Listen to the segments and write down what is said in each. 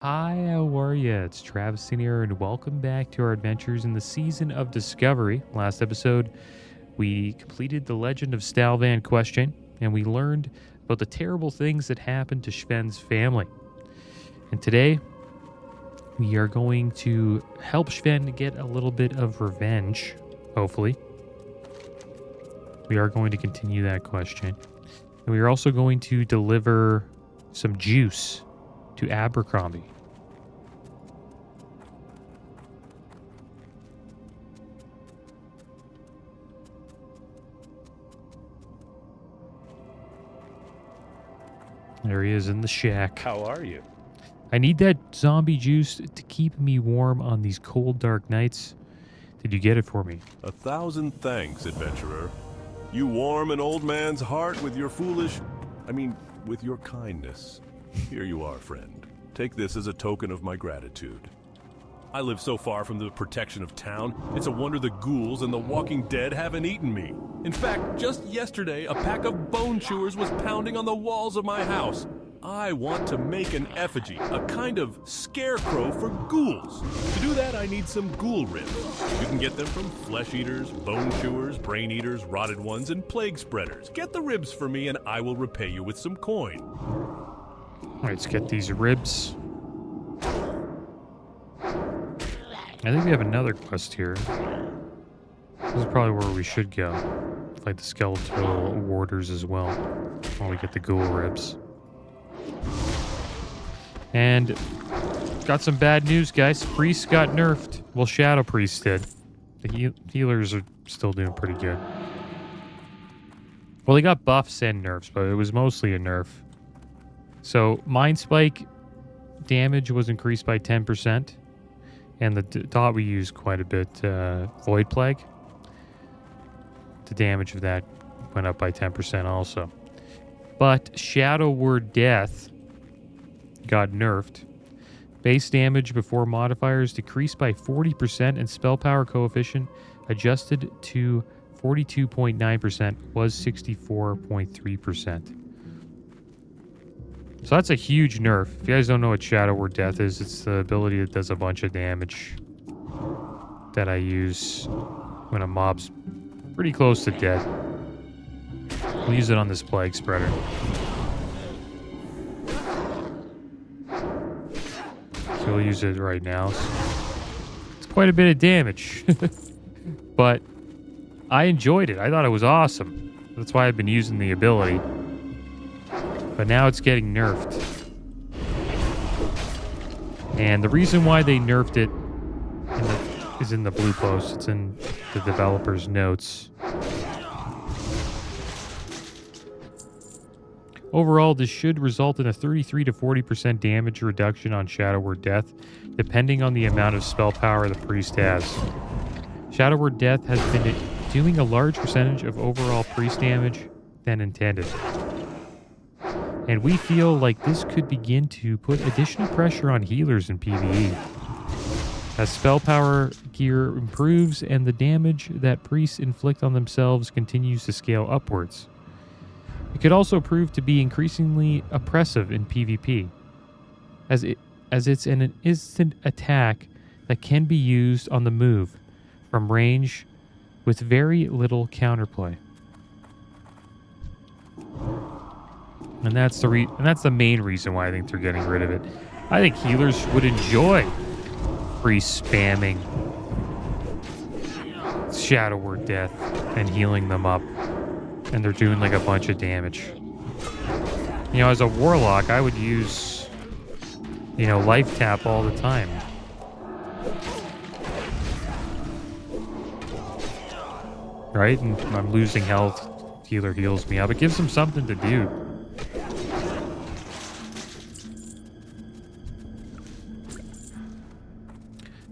Hi, how are you? It's Traviseen here, and welcome back to our adventures in the Season of Discovery. Last episode, we completed the Legend of Stalvan Question, and we learned about the terrible things that happened to Sven's family. And today, we are going to help Sven get a little bit of revenge, hopefully. We are going to continue that question. And we are also going to deliver some juice to Abercrombie. There he is in the shack. How are you? I need that zombie juice to keep me warm on these cold, dark nights. Did you get it for me? 1,000 thanks, adventurer. You warm an old man's heart with your with your kindness. Here you are, friend. Take this as a token of my gratitude. I live so far from the protection of town, it's a wonder the ghouls and the walking dead haven't eaten me. In fact, just yesterday, a pack of bone chewers was pounding on the walls of my house. I want to make an effigy, a kind of scarecrow for ghouls. To do that, I need some ghoul ribs. You can get them from flesh eaters, bone chewers, brain eaters, rotted ones, and plague spreaders. Get the ribs for me and I will repay you with some coin. All right, let's get these ribs. I think we have another quest here. This is probably where we should go. Fight the skeletal warders as well while we get the ghoul ribs. And got some bad news, guys. Priests got nerfed. Well, Shadow Priest did. The healers are still doing pretty good. Well, they got buffs and nerfs, but it was mostly a nerf. So, Mind Spike damage was increased by 10%. And the dot we used quite a bit, Void Plague. The damage of that went up by 10% also. But Shadow Word Death got nerfed. Base damage before modifiers decreased by 40% and spell power coefficient adjusted to 42.9% was 64.3%. So that's a huge nerf. If you guys don't know what Shadow Word Death is, it's the ability that does a bunch of damage that I use when a mob's pretty close to dead. We'll use it on this plague spreader. So we'll use it right now. It's quite a bit of damage. But I enjoyed it. I thought it was awesome. That's why I've been using the ability. But now it's getting nerfed. And the reason why they nerfed it is in the blue post. It's in the developer's notes. Overall, this should result in a 33 to 40% damage reduction on Shadow Word Death, depending on the amount of spell power the priest has. Shadow Word Death has been doing a large percentage of overall priest damage than intended. And we feel like this could begin to put additional pressure on healers in PvE. As spell power gear improves and the damage that priests inflict on themselves continues to scale upwards. It could also prove to be increasingly oppressive in PvP, as it's an instant attack that can be used on the move from range with very little counterplay. And that's the main reason why I think they're getting rid of it. I think healers would enjoy free spamming Shadow Word Death and healing them up. And they're doing like a bunch of damage. You know, as a warlock, I would use, life tap all the time. Right? And I'm losing health. Healer heals me up. It gives them something to do.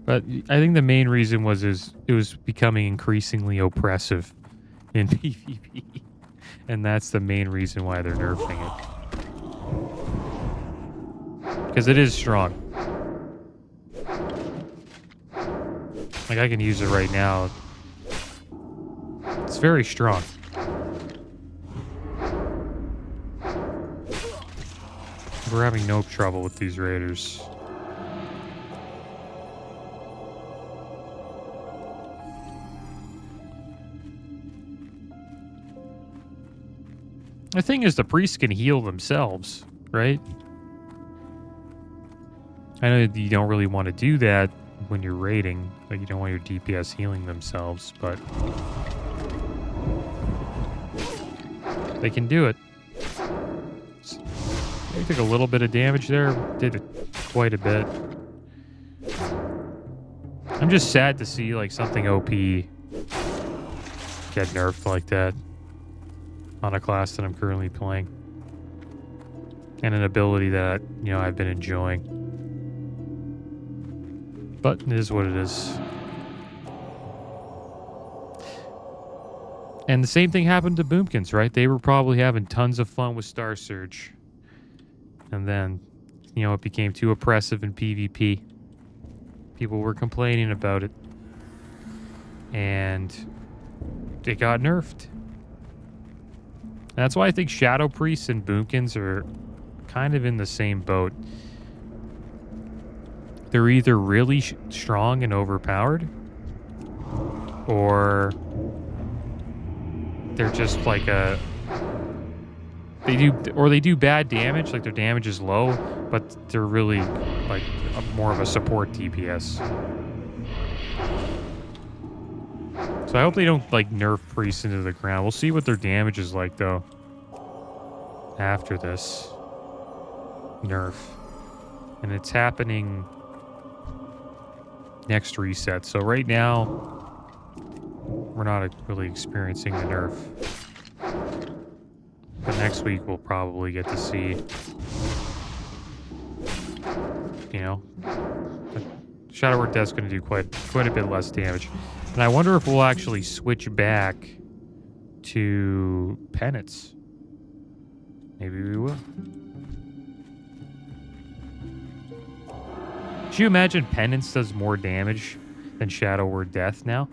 But I think the main reason was it was becoming increasingly oppressive in PvP. And that's the main reason why they're nerfing it. Because it is strong. Like, I can use it right now. It's very strong. We're having no trouble with these raiders. The thing is, the priests can heal themselves, right? I know you don't really want to do that when you're raiding. Like, you don't want your DPS healing themselves, but they can do it. They took a little bit of damage there. Did it quite a bit. I'm just sad to see, like, something OP get nerfed like that on a class that I'm currently playing. And an ability that, you know, I've been enjoying. But it is what it is. And the same thing happened to Boomkins, right? They were probably having tons of fun with Star Surge. And then, you know, it became too oppressive in PvP. People were complaining about it. And it got nerfed. That's why I think Shadow Priests and Boomkins are kind of in the same boat. They're either really strong and overpowered, or they're just like they do bad damage, like their damage is low, but they're really like more of a support DPS. So I hope they don't like nerf priests into the ground. We'll see what their damage is like though after this nerf. And it's happening next reset. So right now we're not really experiencing the nerf. But next week we'll probably get to see, you know, Shadow Word Death's going to do quite a bit less damage. And I wonder if we'll actually switch back to Penance. Maybe we will. Could you imagine Penance does more damage than Shadow Word Death now?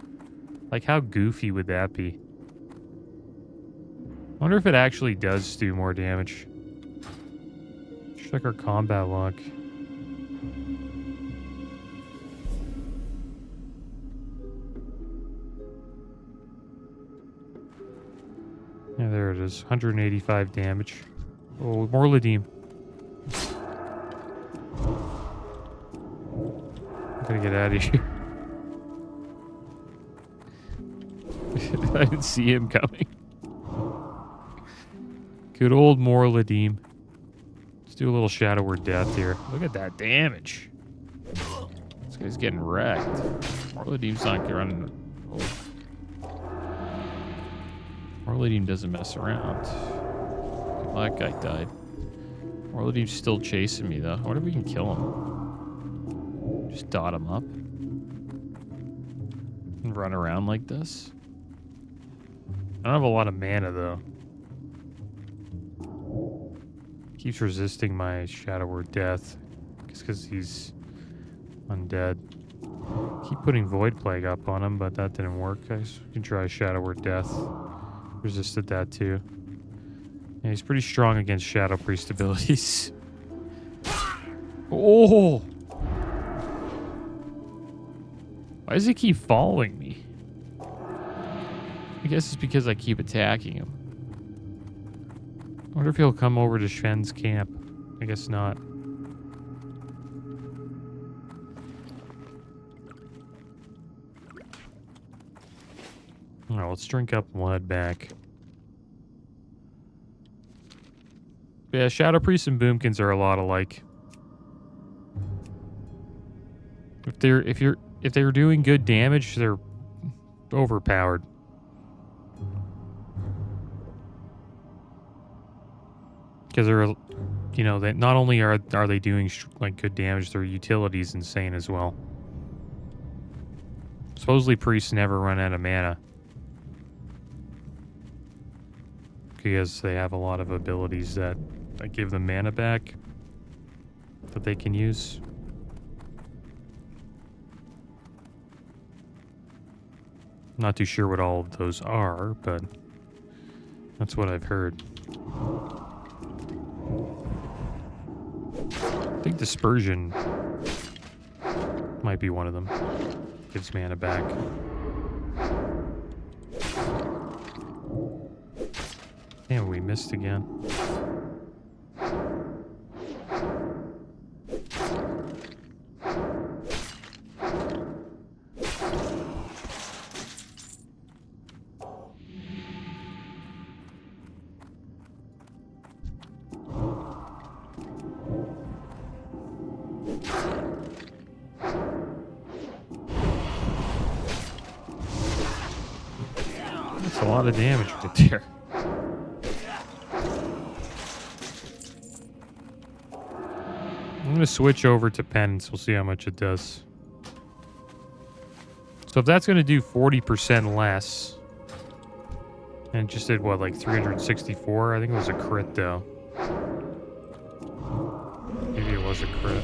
Like, how goofy would that be? I wonder if it actually does do more damage. Check our combat log. Yeah, there it is. 185 damage. Oh, more Ladim. I'm gonna get out of here. I didn't see him coming. Good old Morladim. Let's do a little Shadow Word Death here. Look at that damage. This guy's getting wrecked. Morladim's not running. Morladim doesn't mess around. That guy died. Morladim's still chasing me, though. I wonder if we can kill him. Just dot him up. And run around like this. I don't have a lot of mana, though. Keeps resisting my Shadow Word Death. Just because he's undead. Keep putting Void Plague up on him, but that didn't work, guys. We can try Shadow Word Death. Resisted that too. Yeah, he's pretty strong against Shadow Priest abilities. Oh! Why does he keep following me? I guess it's because I keep attacking him. I wonder if he'll come over to Shen's camp. I guess not. Alright, let's drink up and we'll head back. But yeah, Shadow Priests and Boomkins are a lot alike. If they're doing good damage, they're overpowered. Because they're, you know, they not only are they doing like good damage, their utility is insane as well. Supposedly priests never run out of mana. Because they have a lot of abilities that give them mana back that they can use. Not too sure what all of those are, but that's what I've heard. I think Dispersion might be one of them. Gives mana back. Damn, we missed again. That's a lot of damage right there. I'm going to switch over to penance. We'll see how much it does. So if that's going to do 40% less, and it just did what, like 364? I think it was a crit though. Maybe it was a crit.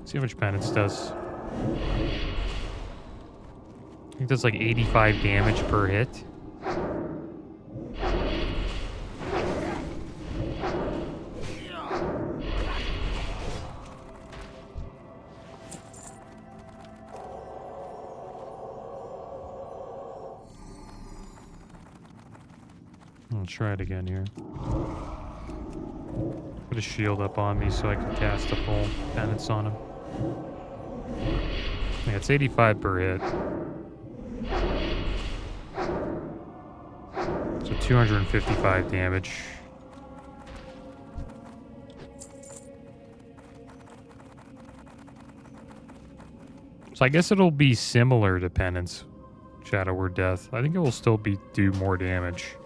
See how much penance does. I think that's like 85 damage per hit. I'll try it again here. Put a shield up on me so I can cast a full penance on him. Yeah, it's 85 per hit. So 255 damage. So I guess it'll be similar to penance, Shadow Word Death. I think it will still do more damage.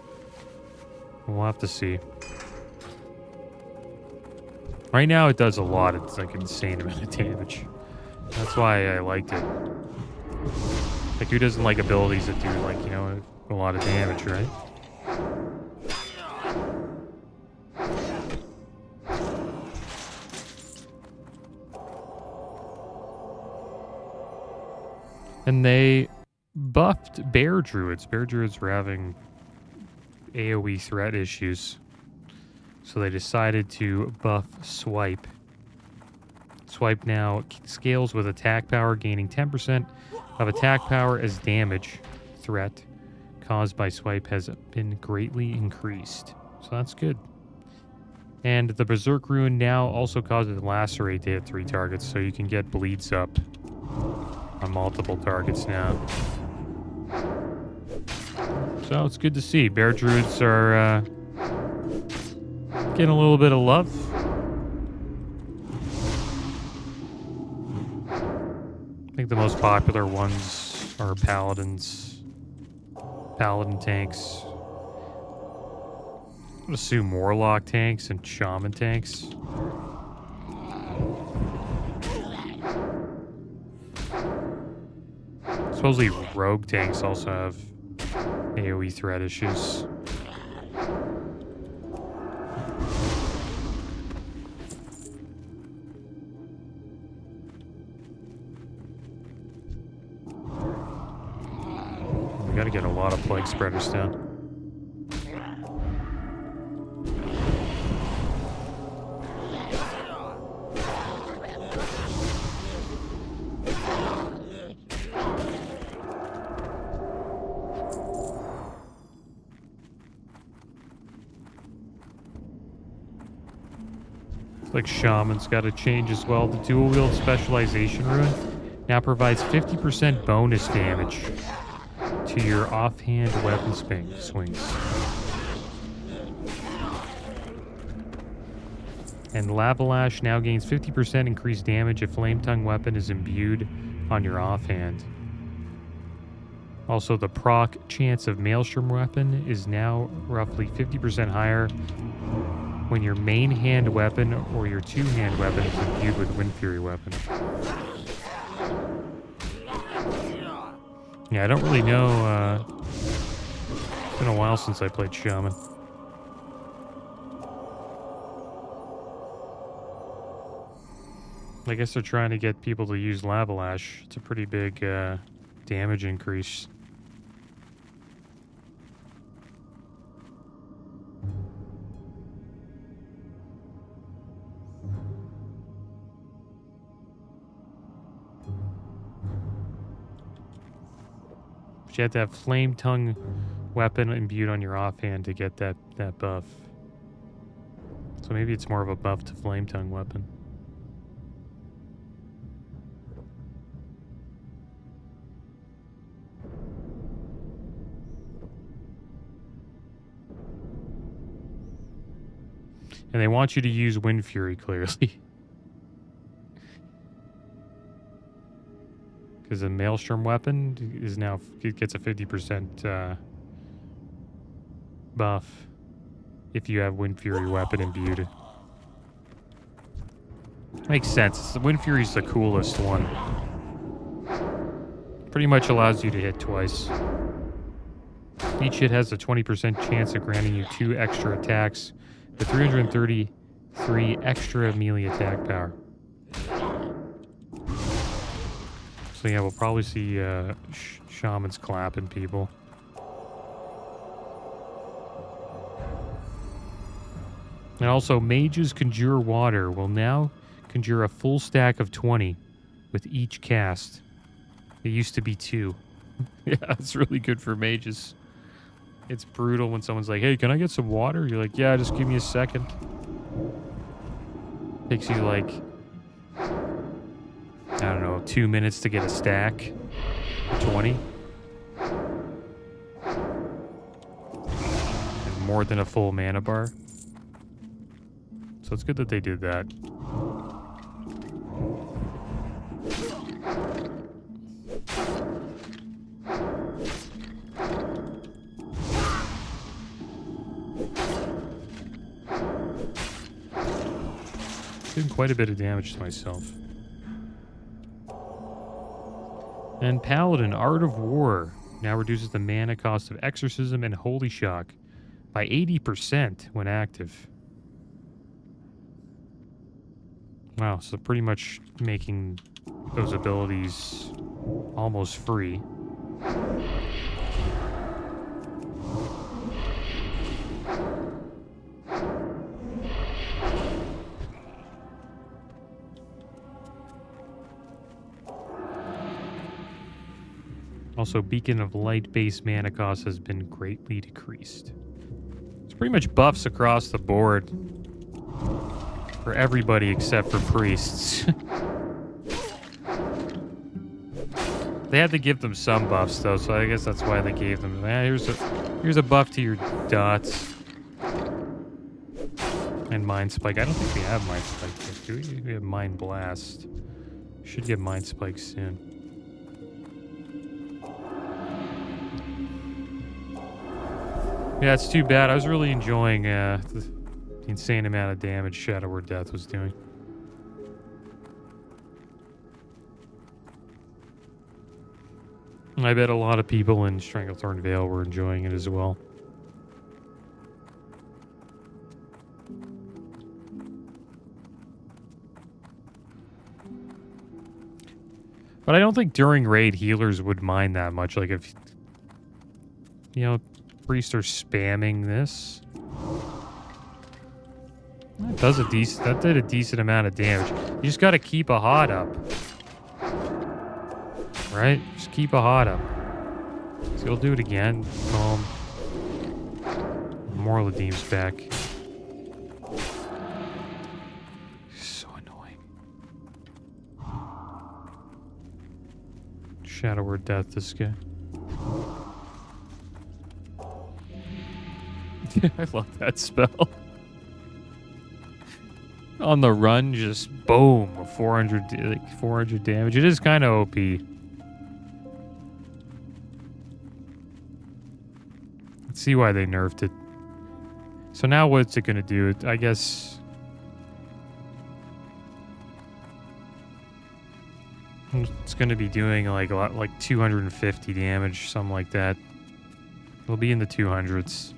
We'll have to see. Right now it does a lot. It's like an insane amount of damage. That's why I liked it. Like, who doesn't like abilities that do, like, you know, a lot of damage, right? And they buffed Bear Druids. Bear Druids were having AoE threat issues. So they decided to buff Swipe. Swipe now scales with attack power, gaining 10% of attack power as damage threat caused by Swipe has been greatly increased. So that's good. And the Berserk Rune now also causes Lacerate to hit 3 targets, so you can get bleeds up on multiple targets now. So it's good to see. Bear Druids are getting a little bit of love. I think the most popular ones are Paladins, Paladin tanks. I would assume Warlock tanks and Shaman tanks. Supposedly Rogue tanks also have AoE threat issues. We gotta get a lot of plague spreaders down. Like Shaman's got to change as well. The dual wield specialization rune now provides 50% bonus damage to your offhand weapon swings. And Lavalash now gains 50% increased damage if Flame Tongue weapon is imbued on your offhand. Also, the proc chance of Maelstrom weapon is now roughly 50% higher when your main hand weapon or your two-hand weapon is imbued with Wind Fury weapon. Yeah, I don't really know. It's been a while since I played Shaman. I guess they're trying to get people to use Lavalash. It's a pretty big damage increase. But you have to have Flame Tongue weapon imbued on your offhand to get that buff. So maybe it's more of a buff to Flame Tongue weapon. And they want you to use Wind Fury, clearly. Because the Maelstrom weapon is now, it gets a 50% buff if you have Wind Fury weapon imbued. Makes sense. The Wind Fury is the coolest one. Pretty much allows you to hit twice. Each hit has a 20% chance of granting you 2 extra attacks with 333 extra melee attack power. So yeah, we'll probably see shamans clapping people. And also, mages conjure water will now conjure a full stack of 20 with each cast. It used to be 2. Yeah, it's really good for mages. It's brutal when someone's like, hey, can I get some water? You're like, yeah, just give me a second. Takes you like, I don't know, 2 minutes to get a stack. 20. And more than a full mana bar. So it's good that they did that. Doing quite a bit of damage to myself. And Paladin, Art of War, now reduces the mana cost of Exorcism and Holy Shock by 80% when active. Wow, so pretty much making those abilities almost free. Also, Beacon of Light-based mana cost has been greatly decreased. It's pretty much buffs across the board for everybody except for priests. They had to give them some buffs though, so I guess that's why they gave them. Here's a buff to your dots and Mind Spike. I don't think we have Mind Spike yet, do we? We have Mind Blast. Should get Mind Spike soon. Yeah, it's too bad. I was really enjoying the insane amount of damage Shadow Word Death was doing. I bet a lot of people in Stranglethorn Vale were enjoying it as well. But I don't think during raid healers would mind that much. Like if, you know, priests are spamming this. That does that did a decent amount of damage. You just got to keep a hot up. Right? Just keep a hot up. So he'll do it again. Boom. Morladim's back. So annoying. Shadow Word Death, this guy. I love that spell. On the run, just boom, 400 damage. It is kind of OP. Let's see why they nerfed it. So now what's it going to do? I guess it's going to be doing like a lot, like 250 damage, something like that. It'll be in the 200s.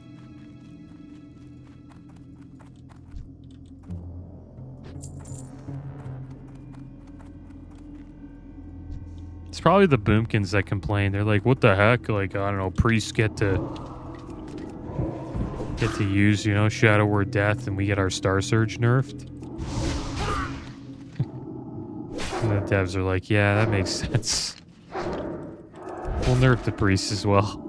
It's probably the boomkins that complain. They're like, what the heck? Like, I don't know, priests get to use, you know, Shadow Word Death and we get our Star Surge nerfed. And the devs are like, yeah, that makes sense. We'll nerf the priests as well.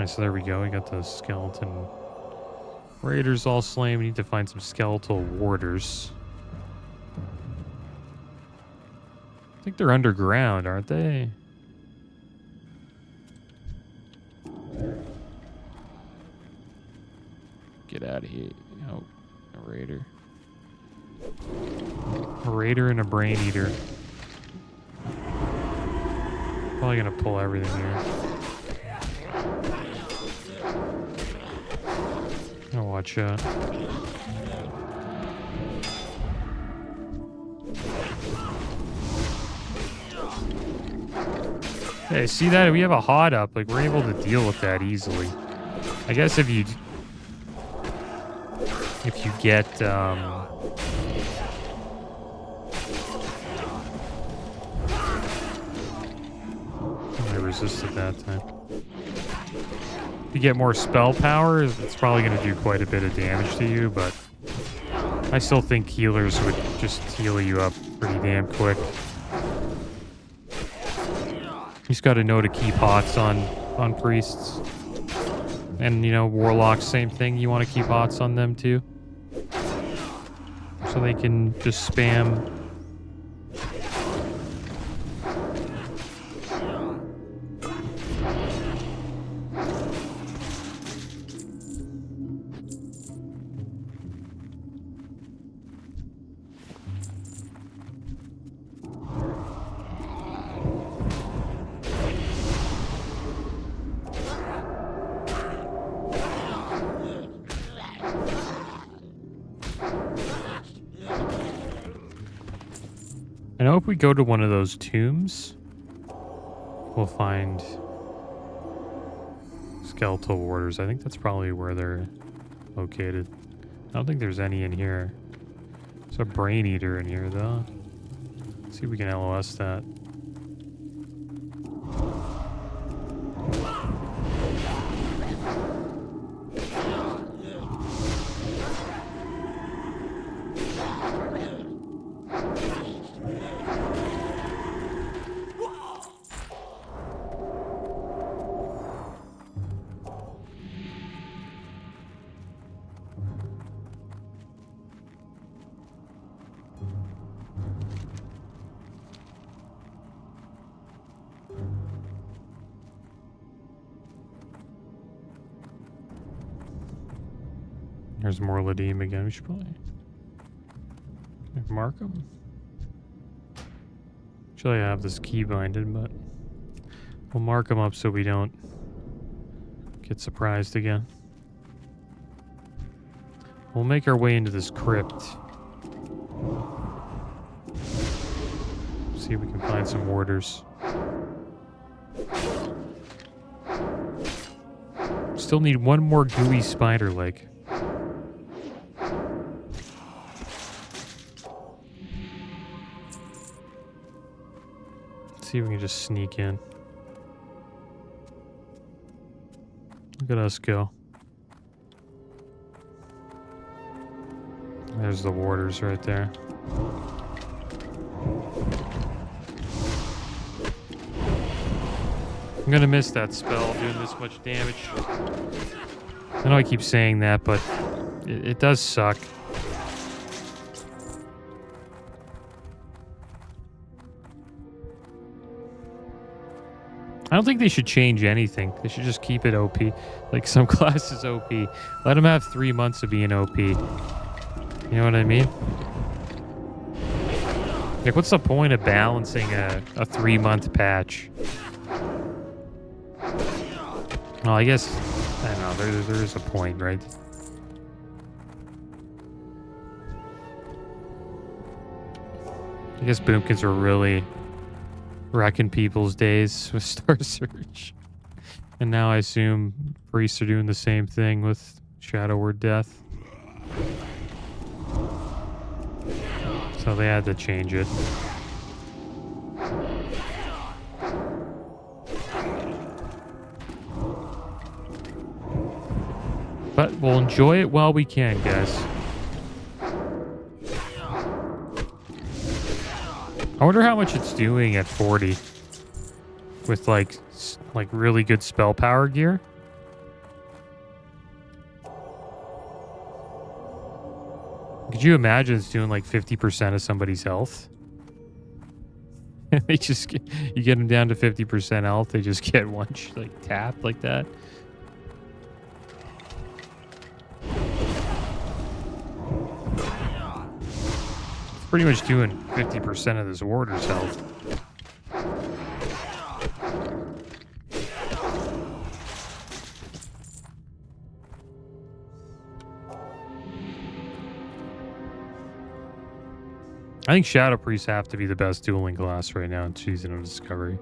Alright, so there we go. We got the skeleton raiders all slain. We need to find some skeletal warders. I think they're underground, aren't they? Get out of here. Oh, a raider. A raider and a brain eater. Probably gonna pull everything here. Oh, watch out. Hey, see that? We have a hot up. Like, we're able to deal with that easily. I guess if you get, I resisted that time. If you get more spell power, it's probably going to do quite a bit of damage to you, but I still think healers would just heal you up pretty damn quick. You just got to know to keep hots on priests. And, you know, warlocks, same thing. You want to keep hots on them, too. So they can just spam. I know if we go to one of those tombs, we'll find skeletal warders. I think that's probably where they're located. I don't think there's any in here. There's a brain eater in here, though. Let's see if we can LOS that. There's more Ladim again. We should probably mark them. Actually, I have this key binded, but we'll mark them up so we don't get surprised again. We'll make our way into this crypt. See if we can find some warders. Still need one more gooey spider leg. See if we can just sneak in. Look at us go. There's the warders right there. I'm gonna miss that spell doing this much damage. I know I keep saying that, but it does suck. I don't think they should change anything. They should just keep it OP. Like some classes OP. Let them have 3 months of being OP. You know what I mean? Like, what's the point of balancing a 3-month patch? Well, I guess, I don't know, there is a point, right? I guess boomkins were really wrecking people's days with Star Search. And now I assume priests are doing the same thing with Shadow Word Death. So they had to change it. But we'll enjoy it while we can, guys. I wonder how much it's doing at 40 with like really good spell power gear. Could you imagine it's doing like 50% of somebody's health? They just get, you get them down to 50% health, they just get one like tap like that. It's pretty much doing 50% of this warder's health. I think Shadow Priests have to be the best dueling class right now in Season of Discovery.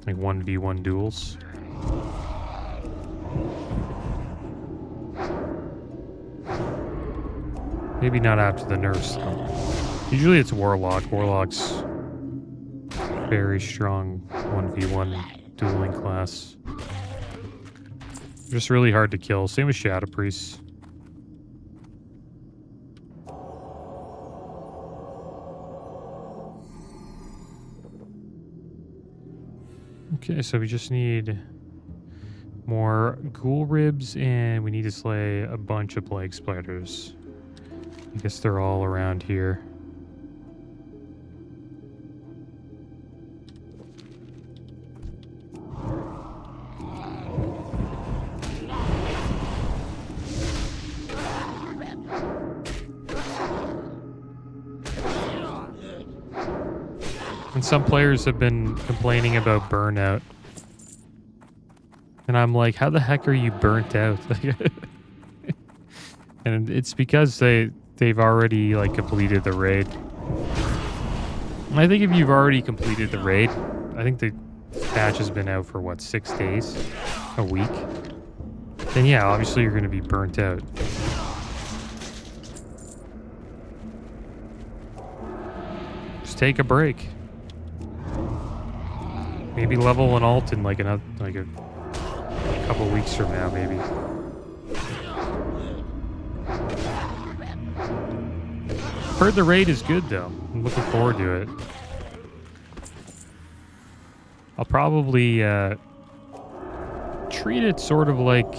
Like 1v1 duels. Maybe not after the nerfs though. Usually it's Warlock. Warlock's very strong 1v1 dueling class. Just really hard to kill. Same with Shadow Priests. Okay, so we just need more ghoul ribs and we need to slay a bunch of plague spiders. I guess they're all around here. And some players have been complaining about burnout. And I'm like, how the heck are you burnt out? And it's because they've already like completed the raid. And I think if you've already completed the raid, I think the patch has been out for what, 6 days? A week? Then yeah, obviously you're gonna be burnt out. Just take a break. Maybe level an alt in like a couple weeks from now, maybe. Heard the raid is good though. I'm looking forward to it. I'll probably treat it sort of like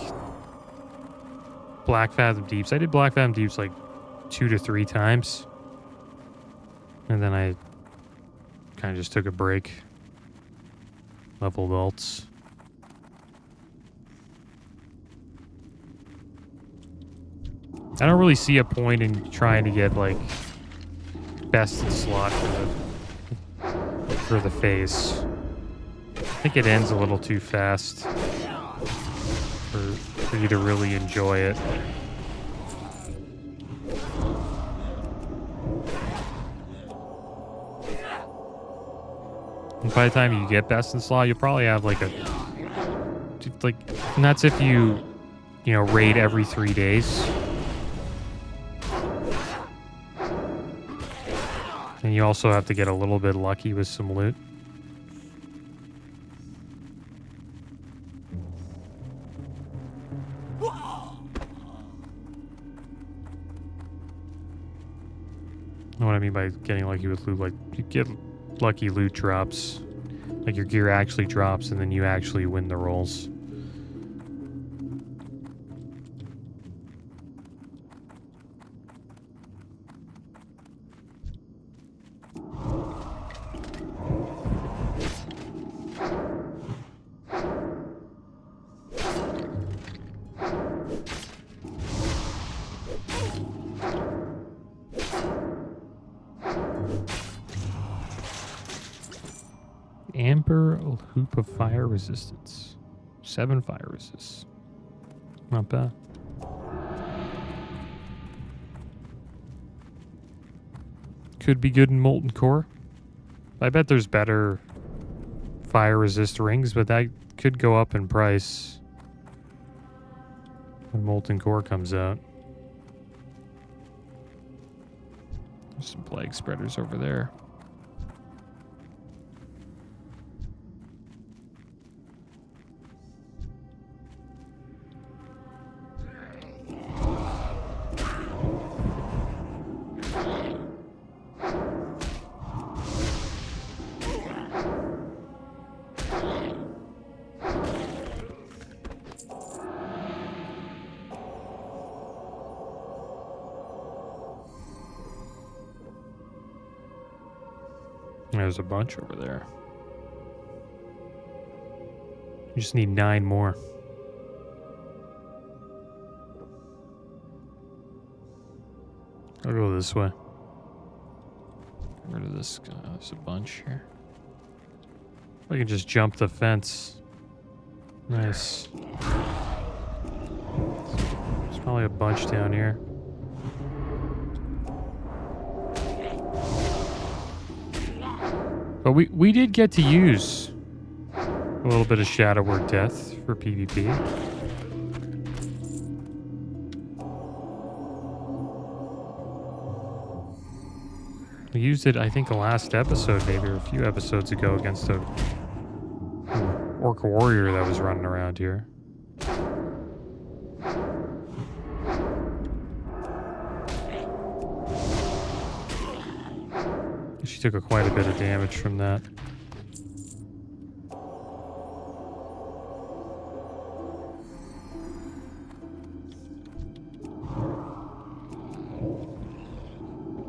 Black Fathom Deeps. I did Black Fathom Deeps like 2 to 3 times. And then I kind of just took a break. Leveled alts. I don't really see a point in trying to get like best in slot for the phase. I think it ends a little too fast for you to really enjoy it. And by the time you get best in slot, you'll probably have like and that's if you raid every 3 days. And you also have to get a little bit lucky with some loot. What I mean by getting lucky with loot, like you get lucky loot drops, like your gear actually drops and then you actually win the rolls. Amber hoop of fire resistance. 7 fire resists. Not bad. Could be good in Molten Core. I bet there's better fire resist rings, but that could go up in price when Molten Core comes out. There's some plague spreaders over there. There's a bunch over there. You just need 9 more. I'll go this way. Get rid of this guy. There's a bunch here. I can just jump the fence. Nice. There's probably a bunch down here. But we did get to use a little bit of Shadow Word Death for PvP. We used it, I think, the last episode, maybe, or a few episodes ago, against a orc warrior that was running around here. She took quite a bit of damage from that.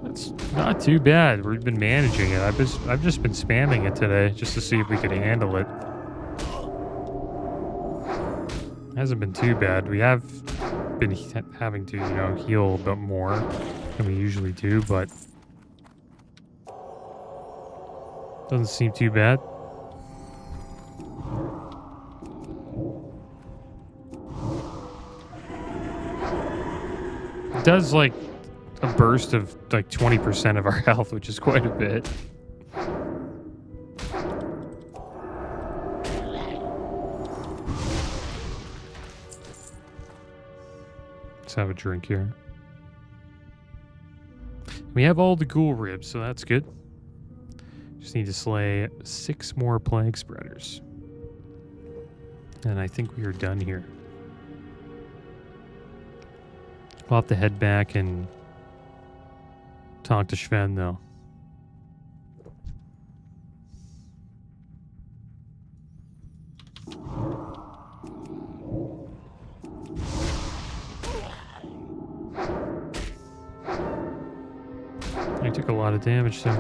That's not too bad. We've been managing it. I've just been spamming it today just to see if we could handle it. Hasn't been too bad. We have been having to, heal a bit more than we usually do, but doesn't seem too bad. It does like a burst of like 20% of our health, which is quite a bit. Let's have a drink here. We have all the ghoul ribs, so that's good. Just need to slay 6 more plague spreaders. And I think we are done here. We'll have to head back and talk to Sven, though. I took a lot of damage there.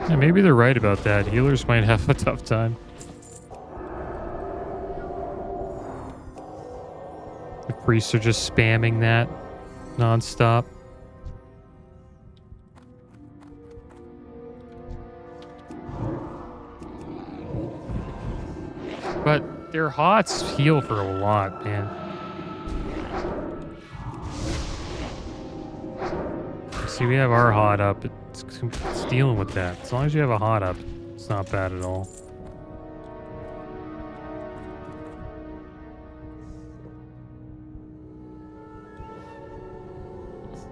Yeah, maybe they're right about that. Healers might have a tough time. The priests are just spamming that non-stop. But their hots heal for a lot, man. See, we have our hot up. It's dealing with that. As long as you have a hot up, it's not bad at all.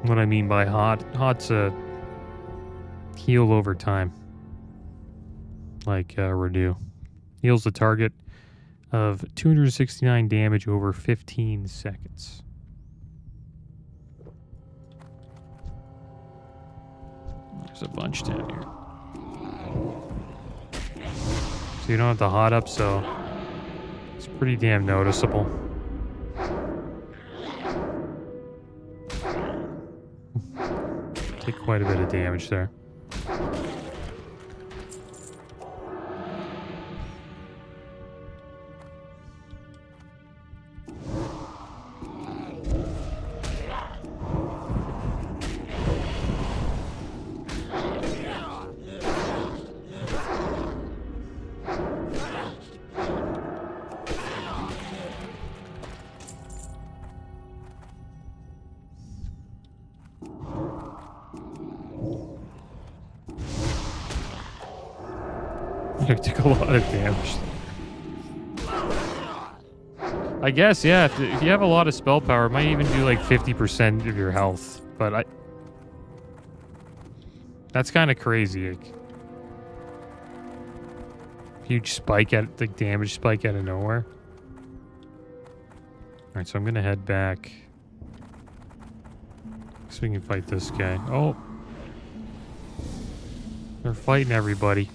What I mean by hot's a heal over time. Like Renew. Heals the target of 269 damage over 15 seconds. There's a bunch down here. So you don't have the hot up, so it's pretty damn noticeable. Take quite a bit of damage there. I took a lot of damage. I guess, yeah, if you have a lot of spell power, it might even do like 50% of your health. But that's kind of crazy. Like, huge spike at the damage spike out of nowhere. Alright, so I'm gonna head back so we can fight this guy. Oh, they're fighting everybody.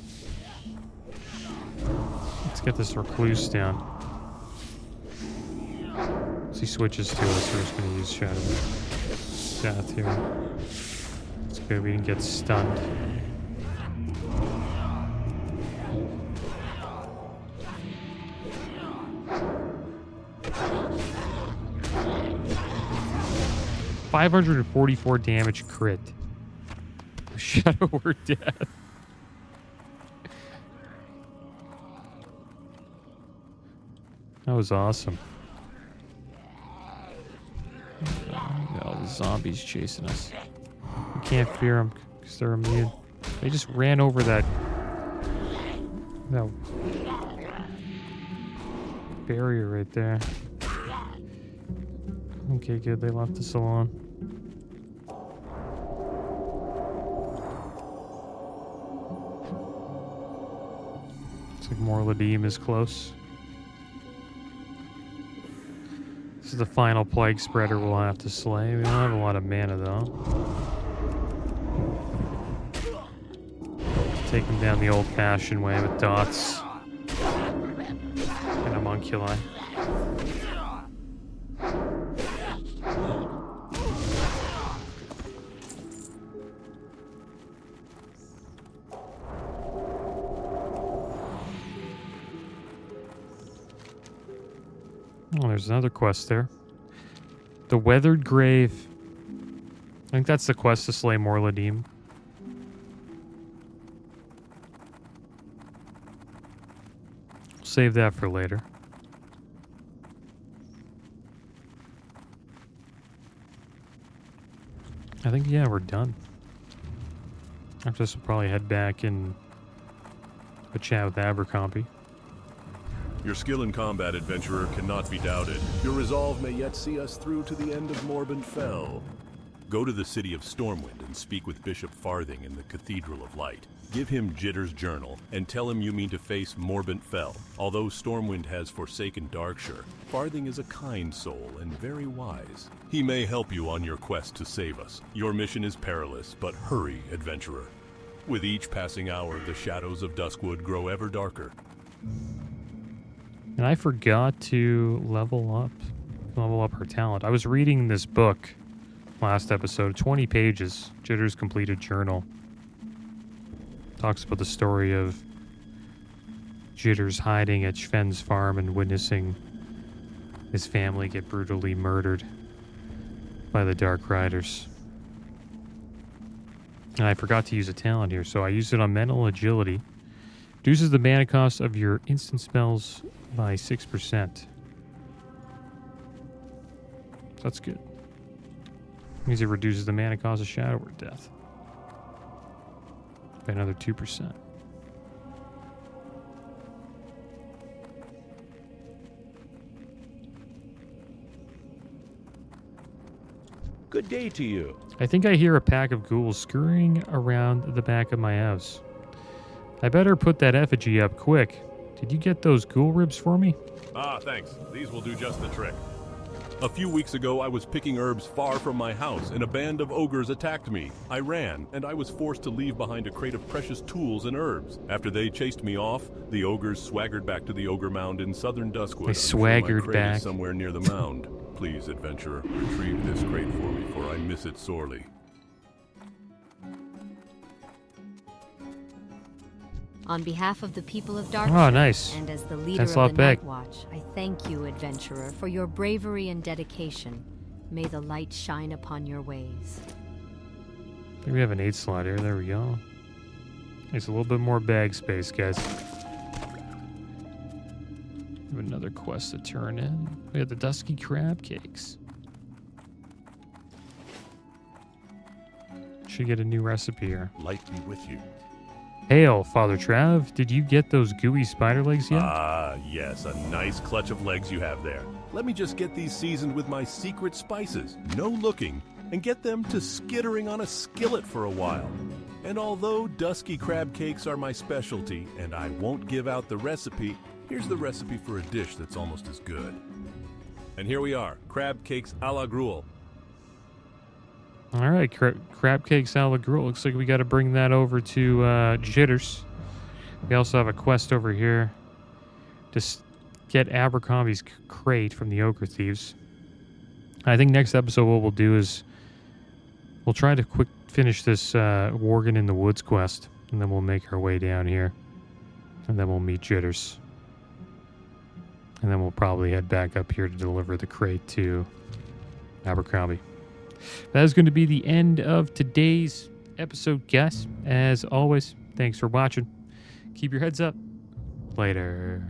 Let's get this recluse down. As he switches to us, we're just going to use Shadow Death here. Good, we didn't get stunned. $544 damage crit. Shadow Word Death. That was awesome. All the zombies chasing us. We can't fear them because they're immune. They just ran over that barrier right there. Okay, good. They left us alone. Looks like Morladim is close. This is the final plague spreader we'll have to slay. We don't have a lot of mana though. Take him down the old-fashioned way with dots and homunculi. Oh, there's another quest there. The Weathered Grave. I think that's the quest to slay Morladim. Save that for later. I think, yeah, we're done. After this, we'll probably head back and have a chat with Abercrombie. Your skill in combat, adventurer, cannot be doubted. Your resolve may yet see us through to the end of Morbin Fell. Go to the city of Stormwind and speak with Bishop Farthing in the Cathedral of Light. Give him Jitter's journal and tell him you mean to face Morbin Fell. Although Stormwind has forsaken Darkshire, Farthing is a kind soul and very wise. He may help you on your quest to save us. Your mission is perilous, but hurry, adventurer. With each passing hour, the shadows of Duskwood grow ever darker. And I forgot to level up her talent. I was reading this book last episode, 20 pages, Jitter's completed journal. Talks about the story of Jitter's hiding at Schven's farm and witnessing his family get brutally murdered by the Dark Riders. And I forgot to use a talent here, so I used it on mental agility. Reduces the mana cost of your instant spells by 6%. That's good. Means it reduces the mana cost of Shadow Word Death by another 2%. Good day to you. I think I hear a pack of ghouls scurrying around the back of my house. I better put that effigy up quick. Did you get those ghoul ribs for me? Ah, thanks. These will do just the trick. A few weeks ago, I was picking herbs far from my house, and a band of ogres attacked me. I ran, and I was forced to leave behind a crate of precious tools and herbs. After they chased me off, the ogres swaggered back to the ogre mound in southern Duskwood. They swaggered my crate back. Is somewhere near the mound. Please, adventurer, retrieve this crate for me, for I miss it sorely. On behalf of the people of Darkshire, Oh, nice. and as the leader Thanks of a lot, the Beck. Night Watch, I thank you, adventurer, for your bravery and dedication. May the light shine upon your ways. I think we have an 8 slot here. There we go. There's a little bit more bag space, guys. We have another quest to turn in. We have the Dusky Crab Cakes. Should get a new recipe here. Light be with you. Hail, Father Trav. Did you get those gooey spider legs yet? Ah, yes, a nice clutch of legs you have there. Let me just get these seasoned with my secret spices, no looking, and get them to skittering on a skillet for a while. And although dusky crab cakes are my specialty, and I won't give out the recipe, here's the recipe for a dish that's almost as good. And here we are, crab cakes a la gruel. All right, crab cakes a la gruel. Looks like we got to bring that over to Jitters. We also have a quest over here to get Abercrombie's crate from the Ogre Thieves. I think next episode what we'll do is we'll try to finish this Worgen in the Woods quest, and then we'll make our way down here. And then we'll meet Jitters. And then we'll probably head back up here to deliver the crate to Abercrombie. That is going to be the end of today's episode, guys. As always, thanks for watching. Keep your heads up. Later.